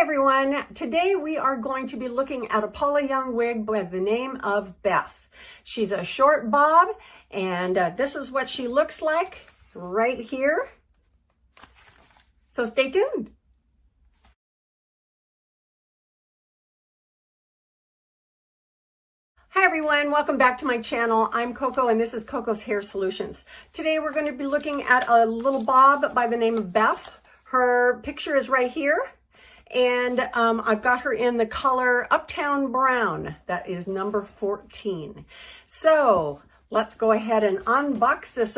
everyone. Today we are going to be looking at a Paula Young wig by the name of Beth. She's a short bob, and this is what she looks like right here. So stay tuned. Hi everyone, welcome back to my channel. I'm Coco and this is Coco's Hair Solutions. Today we're going to be looking at a little bob by the name of Beth. Her picture is right here. And I've got her in the color Uptown Brown. That is number 14. So let's go ahead and unbox this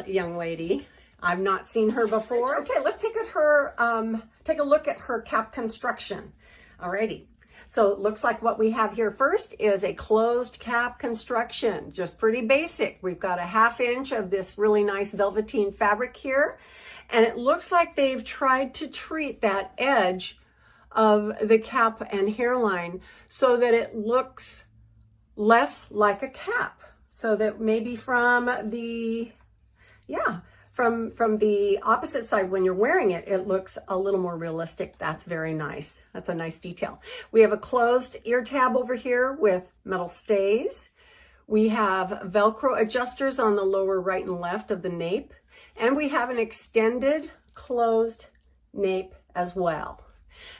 young lady. I've not seen her before. Okay, let's take a look at her cap construction. Alrighty. So it looks like what we have here first is a closed cap construction, just pretty basic. We've got a 1/2 inch of this really nice velveteen fabric here. And it looks like they've tried to treat that edge of the cap and hairline so that it looks less like a cap. So that maybe from the opposite side when you're wearing it, it looks a little more realistic. That's very nice. That's a nice detail. We have a closed ear tab over here with metal stays. We have Velcro adjusters on the lower right and left of the nape. And we have an extended closed nape as well.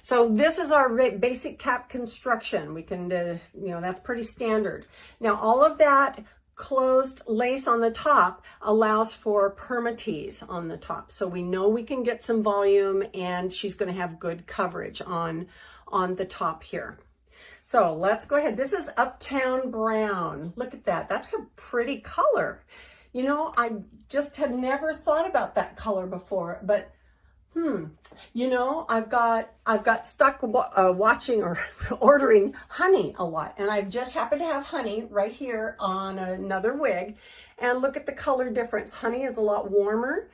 So this is our basic cap construction. We can, that's pretty standard. Now all of that closed lace on the top allows for permatease on the top. So we know we can get some volume and she's going to have good coverage on the top here. So let's go ahead. This is Uptown Brown. Look at that. That's a pretty color. You know, I just had never thought about that color before, but you know, I've got stuck watching or ordering honey a lot, and I've just happened to have honey right here on another wig, and look at the color difference. Honey is a lot warmer.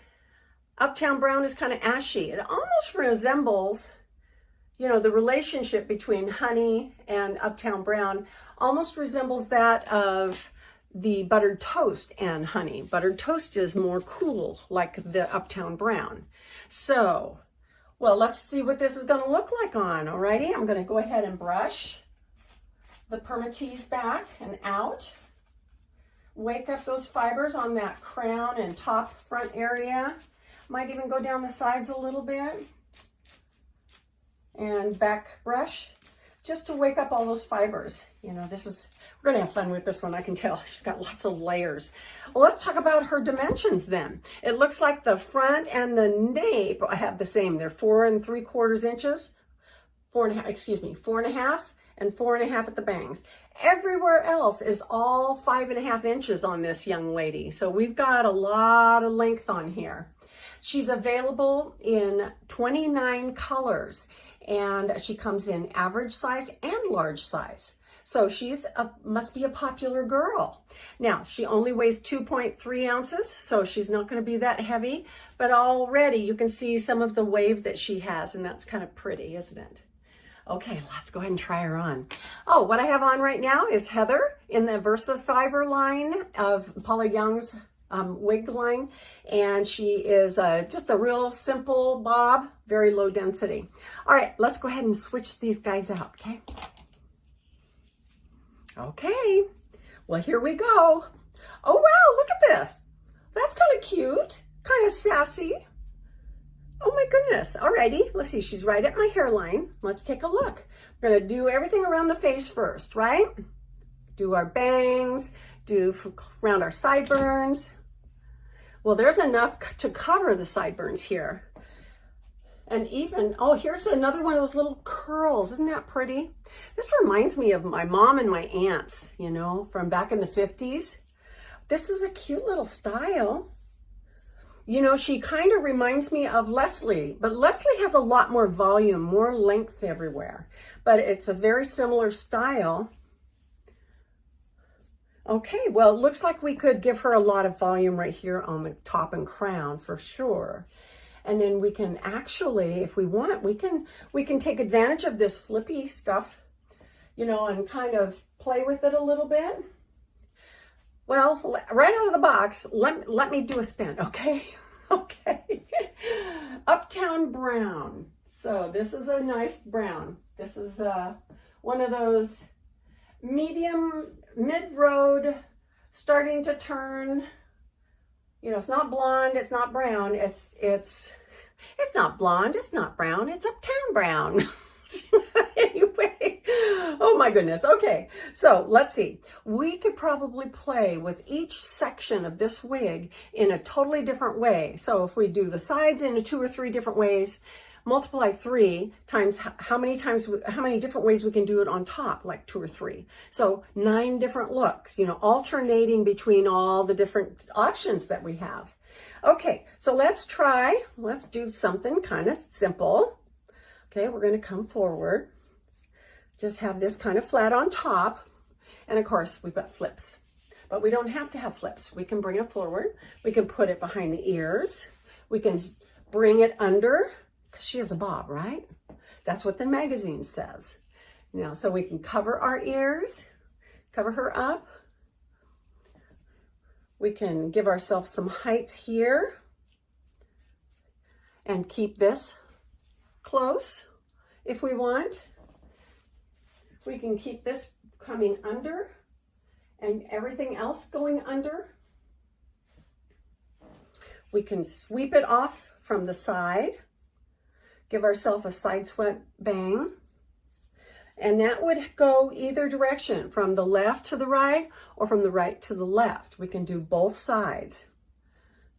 Uptown Brown is kind of ashy. It almost resembles, you know, the relationship between honey and Uptown Brown almost resembles that of the buttered toast and honey. Buttered toast is more cool, like the Uptown Brown. So, well, let's see what this is going to look like on. Alrighty, I'm going to go ahead and brush the permatease back and out. Wake up those fibers on that crown and top front area. Might even go down the sides a little bit. And back brush, just to wake up all those fibers. You know, we're gonna have fun with this one, I can tell. She's got lots of layers. Well, let's talk about her dimensions then. It looks like the front and the nape have the same. They're 4 3/4 inches, 4.5 and 4.5 at the bangs. Everywhere else is all 5.5 inches on this young lady. So we've got a lot of length on here. She's available in 29 colors, and she comes in average size and large size. So must be a popular girl. Now, she only weighs 2.3 ounces, so she's not going to be that heavy, but already you can see some of the wave that she has, and that's kind of pretty, isn't it? Okay, let's go ahead and try her on. Oh, what I have on right now is Heather in the VersaFiber line of Paula Young's wig line, and she is just a real simple bob, very low density. All right, let's go ahead and switch these guys out, okay? Okay, well, here we go. Oh, wow, look at this. That's kind of cute, kind of sassy. Oh my goodness. Alrighty, let's see, she's right at my hairline. Let's take a look. We're gonna do everything around the face first, right? Do our bangs, do around our sideburns. Well, there's enough to cover the sideburns here. And even, oh, here's another one of those little curls. Isn't that pretty? This reminds me of my mom and my aunts, you know, from back in the 50s. This is a cute little style. You know, she kind of reminds me of Leslie, but Leslie has a lot more volume, more length everywhere. But it's a very similar style. Okay, well, it looks like we could give her a lot of volume right here on the top and crown for sure. And then we can actually, if we want, we can take advantage of this flippy stuff, you know, and kind of play with it a little bit. Well, right out of the box, let me do a spin, okay? Okay. Uptown Brown. So this is a nice brown. This is one of those medium, mid-road, starting to turn. You know, it's not blonde, it's not brown, it's not blonde, it's not brown, it's Uptown brown. Anyway, oh my goodness. Okay, so let's see. We could probably play with each section of this wig in a totally different way. So if we do the sides in 2 or 3 different ways, multiply 3 times how many different ways we can do it on top, like 2 or 3. So 9 different looks, you know, alternating between all the different options that we have. Okay, so let's do something kind of simple. Okay, we're going to come forward. Just have this kind of flat on top. And of course, we've got flips. But we don't have to have flips. We can bring it forward. We can put it behind the ears. We can bring it under, because she has a bob, right? That's what the magazine says. Now, so we can cover our ears, cover her up. We can give ourselves some height here and keep this close if we want. We can keep this coming under and everything else going under. We can sweep it off from the side, give ourselves a side swept bang, and that would go either direction, from the left to the right or from the right to the left. We can do both sides.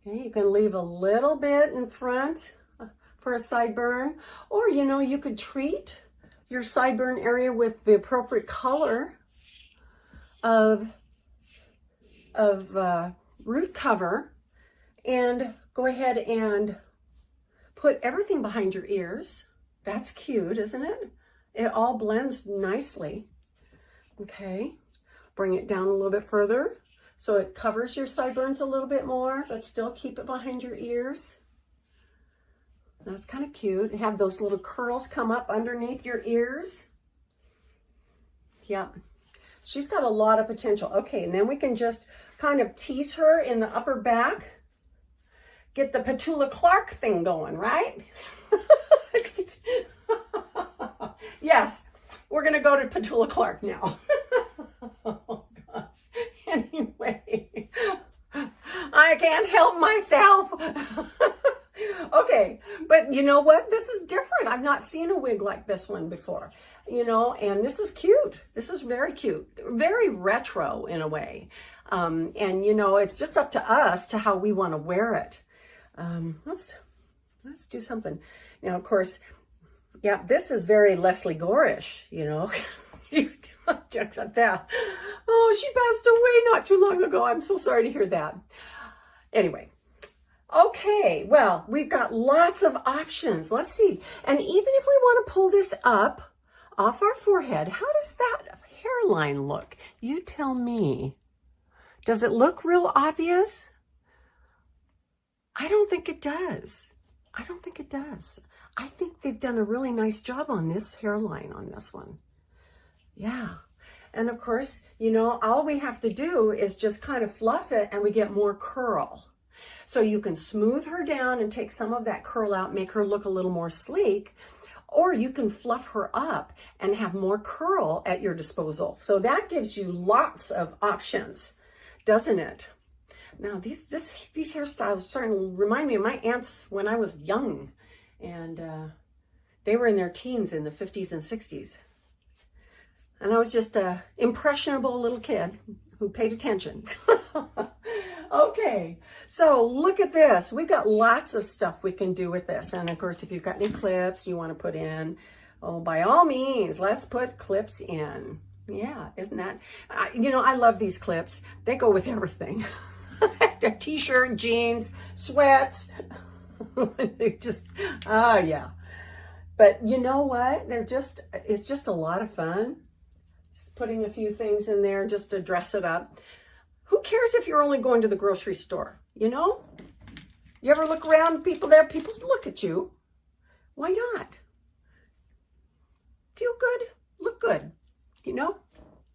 Okay, you can leave a little bit in front for a sideburn, or you know, you could treat your sideburn area with the appropriate color of root cover, and go ahead and put everything behind your ears. That's cute, isn't it? It all blends nicely. Okay, bring it down a little bit further so it covers your sideburns a little bit more, but still keep it behind your ears. That's kind of cute. Have those little curls come up underneath your ears. Yeah, she's got a lot of potential. Okay, and then we can just kind of tease her in the upper back. Get the Petula Clark thing going, right? Yes, we're going to go to Petula Clark now. Oh, gosh. Anyway, I can't help myself. Okay, but you know what? This is different. I've not seen a wig like this one before, you know, and this is cute. This is very cute, very retro in a way. And, you know, it's just up to us to how we want to wear it. Let's do something. Now, of course, yeah, this is very Leslie Gore-ish, you know. Check that. Oh, she passed away not too long ago. I'm so sorry to hear that. Anyway. Okay, well, we've got lots of options. Let's see. And even if we want to pull this up off our forehead, how does that hairline look? You tell me. Does it look real obvious? I don't think it does. I don't think it does. I think they've done a really nice job on this hairline on this one. Yeah. And of course, you know, all we have to do is just kind of fluff it and we get more curl. So you can smooth her down and take some of that curl out, make her look a little more sleek, or you can fluff her up and have more curl at your disposal. So that gives you lots of options, doesn't it? Now, these hairstyles are starting to remind me of my aunts when I was young, and they were in their teens in the 50s and 60s. And I was just a impressionable little kid who paid attention. Okay, so look at this. We've got lots of stuff we can do with this. And of course, if you've got any clips you want to put in, oh, by all means, let's put clips in. Yeah, isn't that, you know, I love these clips. They go with everything. T-shirt, jeans, sweats. They just, yeah. But you know what? It's just a lot of fun. Just putting a few things in there just to dress it up. Who cares if you're only going to the grocery store, you know? You ever look around, people there, people look at you. Why not? Feel good, look good, you know?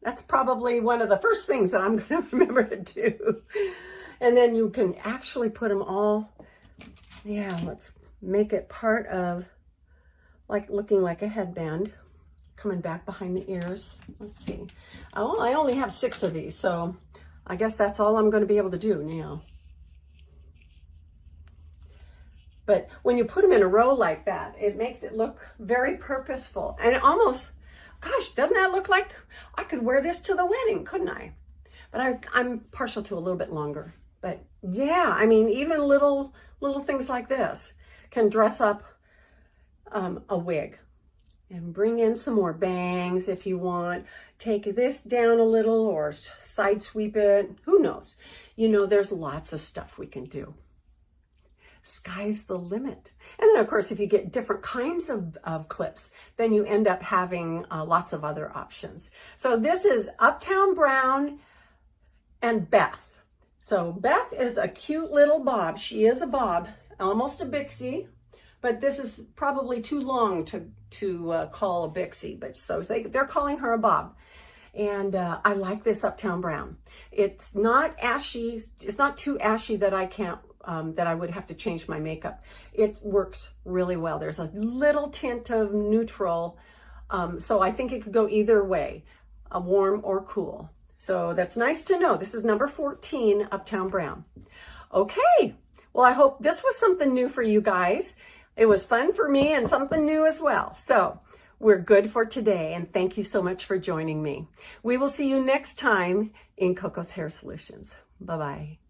That's probably one of the first things that I'm going to remember to do. And then you can actually put them all, yeah, let's make it part of like looking like a headband coming back behind the ears. Let's see. Oh, I only have 6 of these, so I guess that's all I'm going to be able to do now. But when you put them in a row like that, it makes it look very purposeful. And it almost, gosh, doesn't that look like I could wear this to the wedding, couldn't I? But I'm partial to a little bit longer. But yeah, I mean, even little things like this can dress up a wig. And bring in some more bangs if you want. Take this down a little or side sweep it. Who knows? You know, there's lots of stuff we can do. Sky's the limit. And then, of course, if you get different kinds of clips, then you end up having lots of other options. So this is Uptown Brown and Beth. So Beth is a cute little bob. She is a bob, almost a Bixie. But this is probably too long to call a Bixie, but so they're calling her a bob. And I like this Uptown Brown. It's not ashy. It's not too ashy that I can't, that I would have to change my makeup. It works really well. There's a little tint of neutral. So I think it could go either way, warm or cool. So that's nice to know. This is number 14, Uptown Brown. Okay. Well, I hope this was something new for you guys. It was fun for me and something new as well. So we're good for today, and thank you so much for joining me. We will see you next time in Coco's Hair Solutions. Bye-bye.